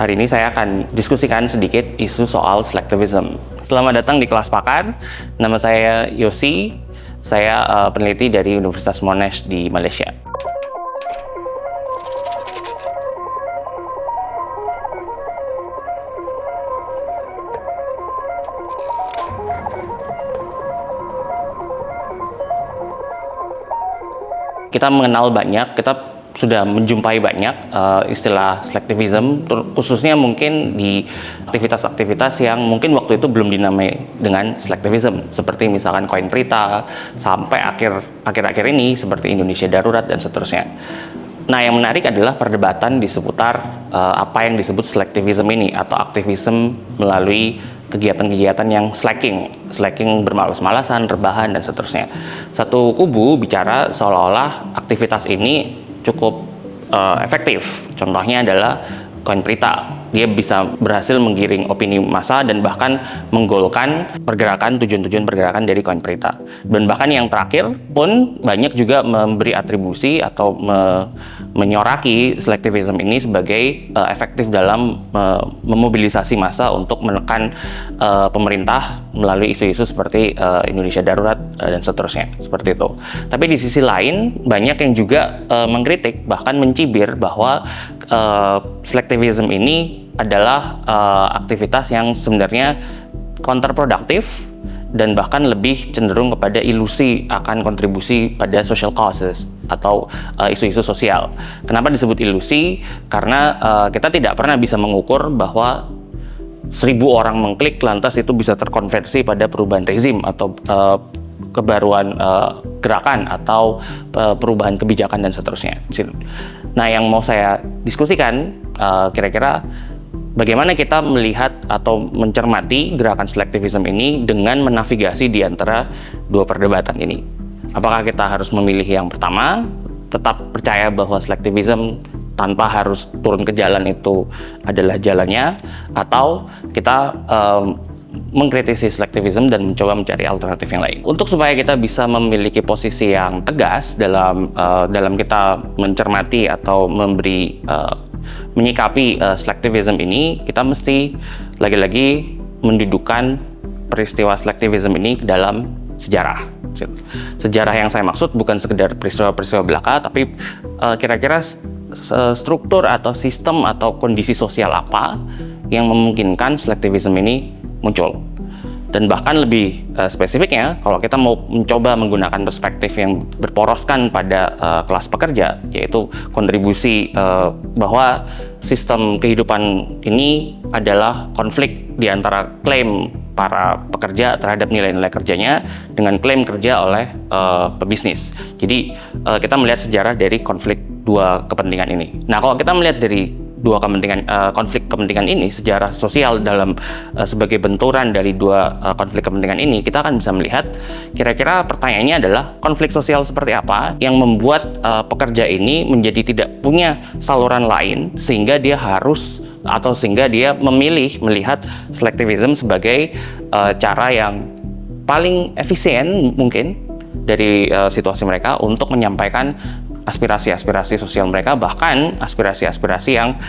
Hari ini saya akan diskusikan sedikit isu soal selectivism. Selamat datang di kelas pakar. Nama saya Yosi. Saya peneliti dari Universitas Monash di Malaysia. Kita mengenal banyak, kita sudah menjumpai banyak istilah selectivism, khususnya mungkin di aktivitas-aktivitas yang mungkin waktu itu belum dinamai dengan selectivism, seperti misalkan koin Prita, sampai akhir-akhir ini seperti Indonesia Darurat dan seterusnya. Nah, yang menarik adalah perdebatan di seputar apa yang disebut selectivism ini, atau aktivisme melalui kegiatan-kegiatan yang slacking bermalas-malasan, rebahan, dan seterusnya. Satu kubu bicara seolah-olah aktivitas ini cukup efektif. Contohnya adalah koin Prita. Dia bisa berhasil menggiring opini massa dan bahkan menggolkan tujuan-tujuan pergerakan dari koin Prita. Dan bahkan yang terakhir pun banyak juga memberi atribusi atau menyoraki selectivism ini sebagai efektif dalam memobilisasi massa untuk menekan pemerintah melalui isu-isu seperti Indonesia Darurat dan seterusnya, seperti itu. Tapi di sisi lain banyak yang juga mengkritik, bahkan mencibir bahwa selectivism ini adalah aktivitas yang sebenarnya counterproductive dan bahkan lebih cenderung kepada ilusi akan kontribusi pada social causes atau isu-isu sosial. Kenapa disebut ilusi? Karena kita tidak pernah bisa mengukur bahwa 1.000 orang mengklik lantas itu bisa terkonversi pada perubahan rezim atau kebaruan gerakan atau perubahan kebijakan dan seterusnya. Nah, yang mau saya diskusikan kira-kira bagaimana kita melihat atau mencermati gerakan selectivism ini dengan menavigasi di antara dua perdebatan ini. Apakah kita harus memilih yang pertama, tetap percaya bahwa selectivism tanpa harus turun ke jalan itu adalah jalannya, atau kita mengkritisi selectivism dan mencoba mencari alternatif yang lain. Untuk supaya kita bisa memiliki posisi yang tegas dalam kita mencermati atau menyikapi selectivism ini, kita mesti lagi-lagi mendudukkan peristiwa selectivism ini ke dalam sejarah. Sejarah yang saya maksud bukan sekedar peristiwa-peristiwa belaka, tapi kira-kira struktur atau sistem atau kondisi sosial apa yang memungkinkan selectivism ini muncul. Dan bahkan lebih spesifiknya, kalau kita mau mencoba menggunakan perspektif yang berporoskan pada kelas pekerja, yaitu kontribusi bahwa sistem kehidupan ini adalah konflik di antara klaim para pekerja terhadap nilai-nilai kerjanya dengan klaim kerja oleh pebisnis. Jadi kita melihat sejarah dari konflik dua kepentingan ini. Nah, kalau kita melihat dari dua konflik kepentingan ini, sejarah sosial dalam sebagai benturan dari dua konflik kepentingan ini, kita akan bisa melihat kira-kira pertanyaannya adalah konflik sosial seperti apa yang membuat pekerja ini menjadi tidak punya saluran lain sehingga dia memilih melihat selectivism sebagai cara yang paling efisien mungkin dari situasi mereka untuk menyampaikan aspirasi-aspirasi sosial mereka, bahkan aspirasi-aspirasi yang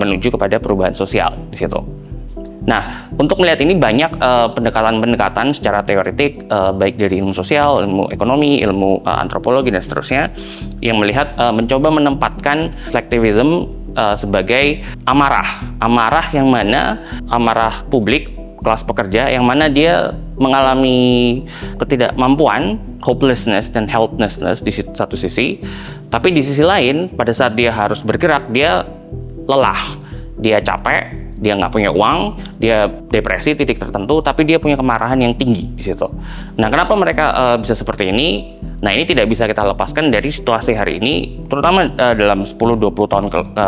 menuju kepada perubahan sosial di situ. Nah, untuk melihat ini banyak pendekatan-pendekatan secara teoretik, baik dari ilmu sosial, ilmu ekonomi, ilmu antropologi dan seterusnya, yang mencoba menempatkan selectivism sebagai amarah yang mana amarah publik kelas pekerja yang mana dia mengalami ketidakmampuan, hopelessness dan helplessness di satu sisi, tapi di sisi lain pada saat dia harus bergerak dia lelah, dia capek, dia nggak punya uang, dia depresi titik tertentu, tapi dia punya kemarahan yang tinggi di situ. Nah, kenapa mereka bisa seperti ini? Nah, ini tidak bisa kita lepaskan dari situasi hari ini, terutama dalam 10-20 tahun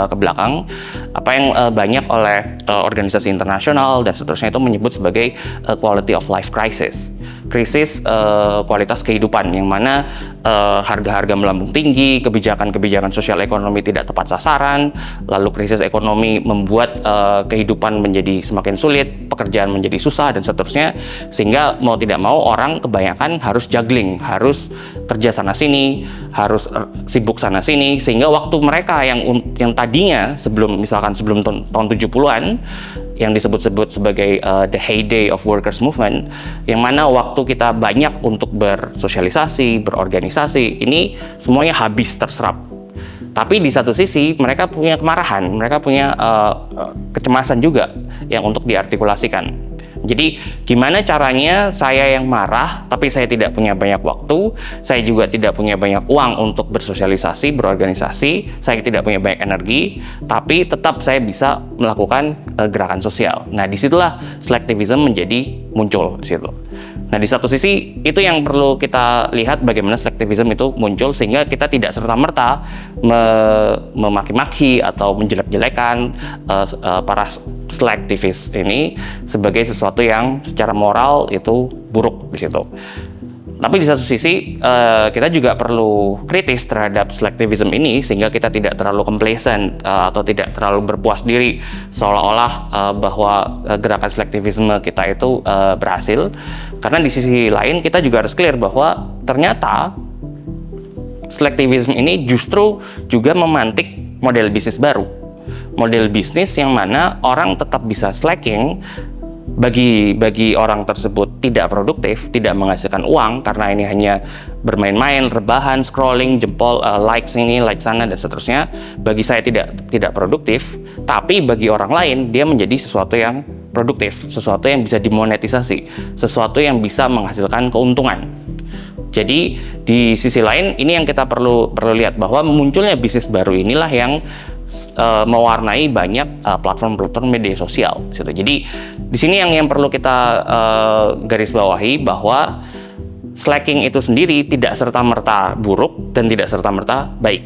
ke belakang, apa yang banyak oleh organisasi internasional dan seterusnya itu menyebut sebagai quality of life crisis. krisis kualitas kehidupan, yang mana harga-harga melambung tinggi, kebijakan-kebijakan sosial ekonomi tidak tepat sasaran, lalu krisis ekonomi membuat kehidupan menjadi semakin sulit, pekerjaan menjadi susah, dan seterusnya, sehingga mau tidak mau orang kebanyakan harus juggling, harus kerja sana-sini, harus sibuk sana-sini, sehingga waktu mereka yang tadinya misalkan sebelum tahun 70-an yang disebut-sebut sebagai the heyday of workers movement, yang mana waktu kita banyak untuk bersosialisasi, berorganisasi, ini semuanya habis terserap. Tapi di satu sisi mereka punya kemarahan, mereka punya kecemasan juga yang untuk diartikulasikan. Jadi gimana caranya saya yang marah tapi saya tidak punya banyak waktu, saya juga tidak punya banyak uang untuk bersosialisasi, berorganisasi, saya tidak punya banyak energi, tapi tetap saya bisa melakukan gerakan sosial. Nah, disitulah selektivisme menjadi muncul di situ. Nah, di satu sisi itu yang perlu kita lihat bagaimana selektivisme itu muncul, sehingga kita tidak serta-merta memaki-maki atau menjelek-jelekan para selektivis ini sebagai sesuatu yang secara moral itu buruk di situ. Tapi di satu sisi kita juga perlu kritis terhadap selektivisme ini, sehingga kita tidak terlalu complacent atau tidak terlalu berpuas diri seolah-olah bahwa gerakan selektivisme kita itu berhasil. Karena di sisi lain kita juga harus clear bahwa ternyata selektivisme ini justru juga memantik model bisnis baru. Model bisnis yang mana orang tetap bisa slacking, bagi orang tersebut tidak produktif, tidak menghasilkan uang karena ini hanya bermain-main, rebahan, scrolling, jempol, like sini, like sana, dan seterusnya. Bagi saya tidak produktif, tapi bagi orang lain dia menjadi sesuatu yang produktif, sesuatu yang bisa dimonetisasi, sesuatu yang bisa menghasilkan keuntungan. Jadi di sisi lain ini yang kita perlu lihat, bahwa munculnya bisnis baru inilah yang mewarnai banyak platform-platform media sosial. Jadi di sini yang perlu kita garis bawahi, bahwa slacking itu sendiri tidak serta-merta buruk dan tidak serta-merta baik.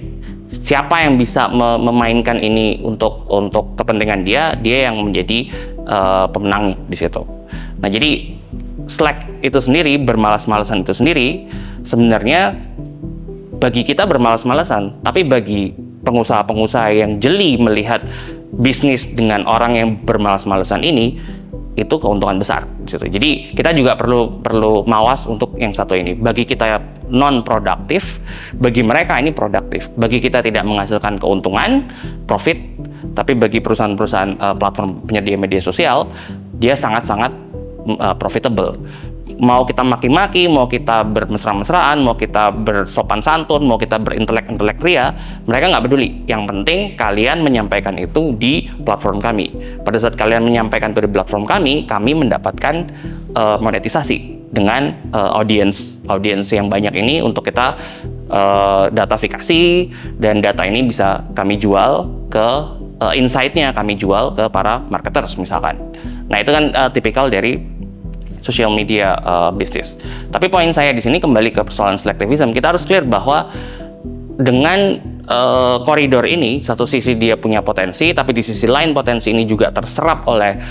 Siapa yang bisa memainkan ini untuk kepentingan dia yang menjadi pemenang di situ. Nah, jadi slack itu sendiri, bermalas-malasan itu sendiri, sebenarnya bagi kita bermalas-malasan, tapi bagi pengusaha-pengusaha yang jeli melihat bisnis dengan orang yang bermalas-malasan ini, itu keuntungan besar di situ. Jadi kita juga perlu mawas untuk yang satu ini. Bagi kita non produktif, bagi mereka ini produktif. Bagi kita tidak menghasilkan keuntungan, profit, tapi bagi perusahaan-perusahaan platform penyedia media sosial, dia sangat-sangat profitable. Mau kita maki-maki, mau kita bermesra-mesraan, mau kita bersopan santun, mau kita berintelek-intelek ria, mereka nggak peduli. Yang penting kalian menyampaikan itu di platform kami. Pada saat kalian menyampaikan itu di platform kami mendapatkan monetisasi dengan audience yang banyak ini untuk kita datafikasi, dan data ini bisa kami jual ke insight-nya kami jual ke para marketers misalkan. Nah, itu kan tipikal dari social media bisnis. Tapi poin saya di sini kembali ke persoalan selektivisme. Kita harus clear bahwa dengan koridor ini, satu sisi dia punya potensi, tapi di sisi lain potensi ini juga terserap oleh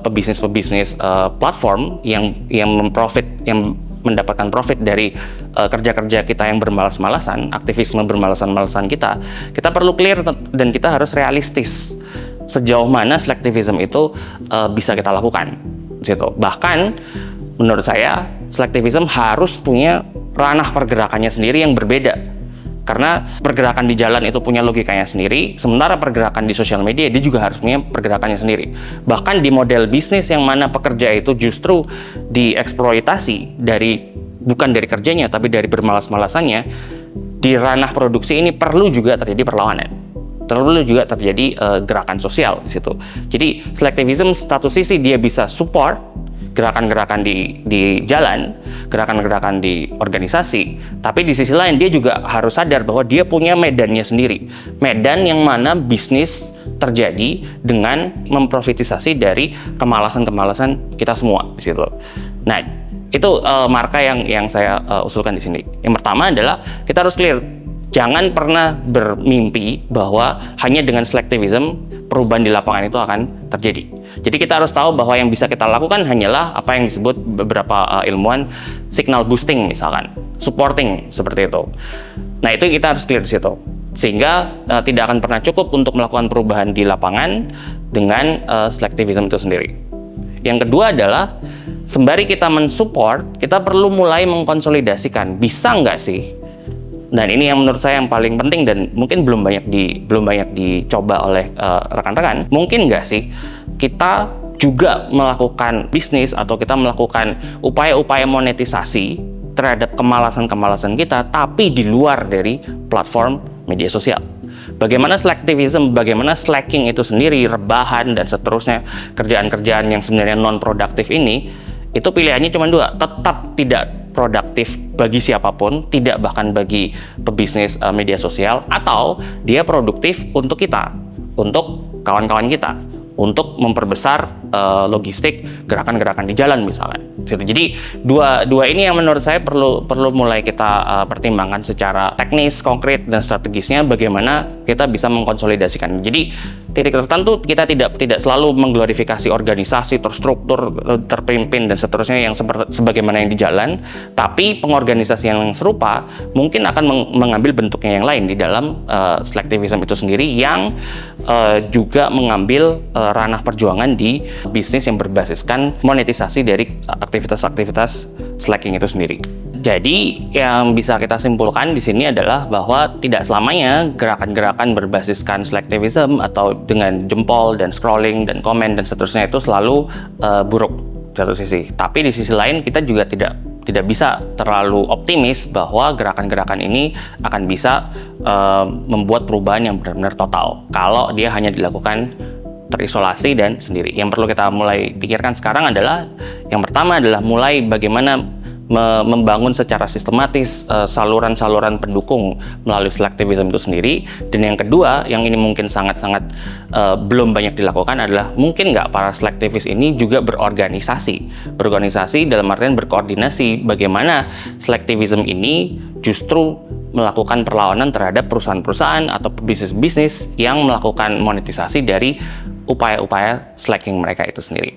pebisnis platform yang mendapatkan profit dari kerja-kerja kita yang bermalas-malasan, aktivisme bermalasan-malasan kita. Kita perlu clear dan kita harus realistis sejauh mana selektivisme itu bisa kita lakukan. Situ. Bahkan menurut saya selektivisme harus punya ranah pergerakannya sendiri yang berbeda, karena pergerakan di jalan itu punya logikanya sendiri, sementara pergerakan di sosial media dia juga harus punya pergerakannya sendiri. Bahkan di model bisnis yang mana pekerja itu justru dieksploitasi bukan dari kerjanya tapi dari bermalas-malasannya, di ranah produksi ini perlu juga terjadi perlawanan. Terlalu juga terjadi gerakan sosial di situ. Jadi selektivisme satu sisi dia bisa support gerakan-gerakan di jalan, gerakan-gerakan di organisasi, tapi di sisi lain dia juga harus sadar bahwa dia punya medannya sendiri. Medan yang mana bisnis terjadi dengan memprofitisasi dari kemalasan-kemalasan kita semua di situ. Nah, itu marka yang saya usulkan di sini. Yang pertama adalah kita harus clear Jangan pernah bermimpi bahwa hanya dengan selectivism perubahan di lapangan itu akan terjadi. Jadi kita harus tahu bahwa yang bisa kita lakukan hanyalah apa yang disebut beberapa ilmuwan signal boosting misalkan, supporting seperti itu. Nah itu kita harus clear di situ. Sehingga tidak akan pernah cukup untuk melakukan perubahan di lapangan dengan selectivism itu sendiri. Yang kedua adalah sembari kita mensupport, kita perlu mulai mengkonsolidasikan. Bisa nggak sih? Dan ini yang menurut saya yang paling penting dan mungkin belum banyak dicoba oleh rekan-rekan. Mungkin nggak sih kita juga melakukan bisnis atau kita melakukan upaya-upaya monetisasi terhadap kemalasan-kemalasan kita, tapi di luar dari platform media sosial. Bagaimana selectivism, bagaimana slacking itu sendiri, rebahan dan seterusnya, kerjaan-kerjaan yang sebenarnya non-produktif ini, itu pilihannya cuma dua, tetap tidak produktif bagi siapapun, tidak bahkan bagi pebisnis media sosial, atau dia produktif untuk kita, untuk kawan-kawan kita, untuk memperbesar logistik gerakan-gerakan di jalan misalnya. Jadi dua ini yang menurut saya perlu mulai kita pertimbangkan secara teknis, konkret dan strategisnya bagaimana kita bisa mengkonsolidasikan. Jadi titik tertentu kita tidak selalu mengglorifikasi organisasi terstruktur, terpimpin dan seterusnya yang sebagaimana yang di jalan, tapi pengorganisasian yang serupa mungkin akan mengambil bentuknya yang lain di dalam selectivism itu sendiri yang juga mengambil ranah perjuangan di bisnis yang berbasiskan monetisasi dari aktivitas-aktivitas slacking itu sendiri. Jadi yang bisa kita simpulkan di sini adalah bahwa tidak selamanya gerakan-gerakan berbasiskan selectivism atau dengan jempol dan scrolling dan komen dan seterusnya itu selalu buruk di satu sisi. Tapi di sisi lain kita juga tidak bisa terlalu optimis bahwa gerakan-gerakan ini akan bisa membuat perubahan yang benar-benar total kalau dia hanya dilakukan terisolasi dan sendiri. Yang perlu kita mulai pikirkan sekarang adalah yang pertama adalah mulai bagaimana membangun secara sistematis saluran-saluran pendukung melalui selectivism itu sendiri. Dan yang kedua, yang ini mungkin sangat-sangat belum banyak dilakukan adalah mungkin nggak para selektivis ini juga berorganisasi dalam artian berkoordinasi bagaimana selectivism ini justru melakukan perlawanan terhadap perusahaan-perusahaan atau bisnis-bisnis yang melakukan monetisasi dari upaya-upaya slacking mereka itu sendiri.